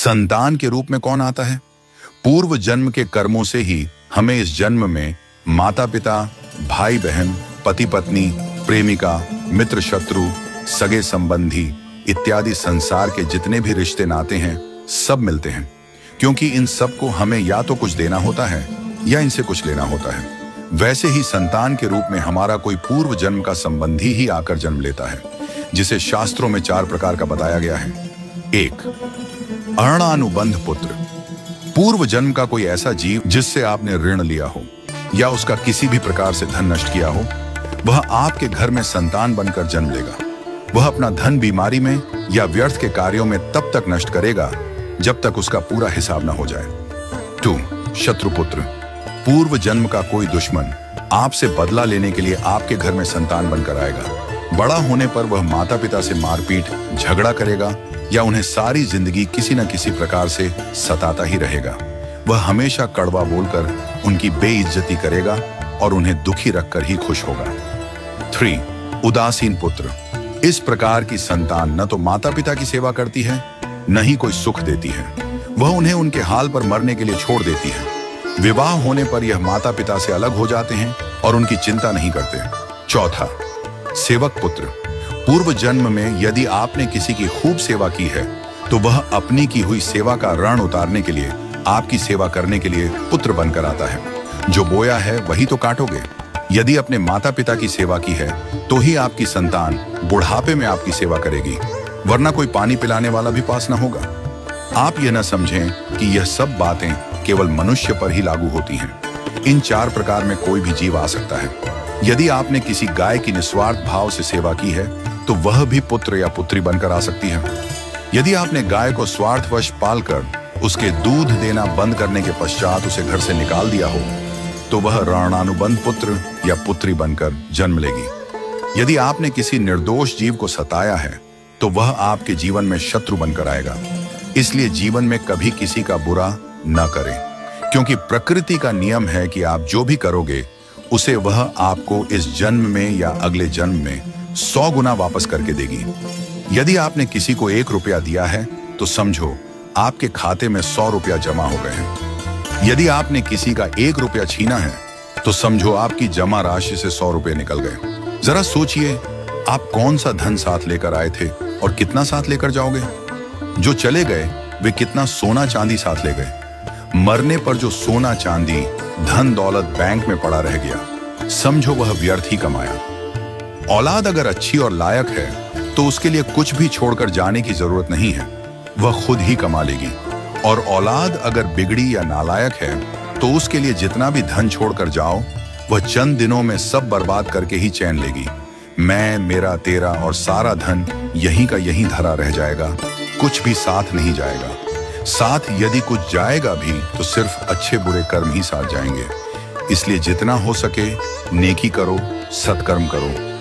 संतान के रूप में कौन आता है? पूर्व जन्म के कर्मों से ही हमें इस जन्म में माता पिता, भाई बहन, पति पत्नी, प्रेमिका, मित्र शत्रु, सगे संबंधी इत्यादि संसार के जितने भी रिश्ते नाते हैं सब मिलते हैं, क्योंकि इन सब को हमें या तो कुछ देना होता है या इनसे कुछ लेना होता है। वैसे ही संतान के रूप में हमारा कोई पूर्व जन्म का संबंधी ही आकर जन्म लेता है, जिसे शास्त्रों में 4 प्रकार का बताया गया है। 1. अणानुबंध पुत्र। पूर्व जन्म का कोई ऐसा जीव जिससे आपने ऋण लिया हो या उसका किसी भी प्रकार से धन नष्ट किया हो, वह आपके घर में संतान बनकर जन्म लेगा। वह अपना धन बीमारी में या व्यर्थ के कार्यों में तब तक नष्ट करेगा जब तक उसका पूरा हिसाब न हो जाए। 2. शत्रुपुत्र। पूर्व जन्म का कोई दुश्मन आपसे बदला लेने के लिए आपके घर में संतान बनकर आएगा। बड़ा होने पर वह माता पिता से मारपीट, झगड़ा करेगा या उन्हें सारी जिंदगी किसी न किसी प्रकार से सताता ही रहेगा। वह हमेशा कड़वा बोलकर उनकी बेइज्जती करेगा और उन्हें दुखी रखकर ही खुश होगा। 3. उदासीन पुत्र। इस प्रकार की संतान न तो माता पिता की सेवा करती है, न ही कोई सुख देती है। वह उन्हें उनके हाल पर मरने के लिए छोड़ देती है। विवाह होने पर यह माता पिता से अलग हो जाते हैं और उनकी चिंता नहीं करते। 4. सेवक पुत्र। पूर्व जन्म में यदि आपने किसी की खूब सेवा की है तो वह अपनी की हुई सेवा का ऋण उतारने के लिए आपकी सेवा करने के लिए पुत्र बनकर आता है। जो बोया है वही तो काटोगे। यदि अपने माता पिता की सेवा की है तो ही आपकी संतान बुढ़ापे में आपकी सेवा करेगी, वरना कोई पानी पिलाने वाला भी पास न होगा। आप यह न समझें कि यह सब बातें केवल मनुष्य पर ही लागू होती हैं। इन 4 प्रकार में कोई भी जीव आ सकता है। यदि आपने किसी गाय की निस्वार्थ भाव से सेवा की है तो वह भी पुत्र या पुत्री बनकर आ सकती है। यदि आपने गाय को स्वार्थवश पालकर उसके दूध देना बंद करने के पश्चात उसे घर से निकाल दिया हो तो वह ऋणानुबंध पुत्र या पुत्री बनकर जन्म लेगी। यदि आपने किसी निर्दोष जीव को सताया है तो वह आपके जीवन में शत्रु बनकर आएगा। इसलिए जीवन में कभी किसी का बुरा न करें, क्योंकि प्रकृति का नियम है कि आप जो भी करोगे उसे वह आपको इस जन्म में या अगले जन्म में 100 गुना वापस करके देगी। यदि आपने किसी को 1 रुपया दिया है तो समझो आपके खाते में 100 रुपया जमा हो गए हैं। यदि आपने किसी का 1 रुपया छीना है तो समझो आपकी जमा राशि से 100 रुपये निकल गए। जरा सोचिए, आप कौन सा धन साथ लेकर आए थे और कितना साथ लेकर जाओगे? जो चले गए वे कितना सोना चांदी साथ ले गए? मरने पर जो सोना चांदी धन दौलत बैंक में पड़ा रह गया, समझो वह व्यर्थ ही कमाया। औलाद अगर अच्छी और लायक है तो उसके लिए कुछ भी छोड़कर जाने की जरूरत नहीं है, वह खुद ही कमा लेगी। और औलाद अगर बिगड़ी या नालायक है तो उसके लिए जितना भी धन छोड़कर जाओ वह चंद दिनों में सब बर्बाद करके ही चैन लेगी। मैं, मेरा, तेरा और सारा धन यहीं का यहीं धरा रह जाएगा, कुछ भी साथ नहीं जाएगा। साथ यदि कुछ जाएगा भी तो सिर्फ अच्छे बुरे कर्म ही साथ जाएंगे। इसलिए जितना हो सके नेकी करो, सत्कर्म करो।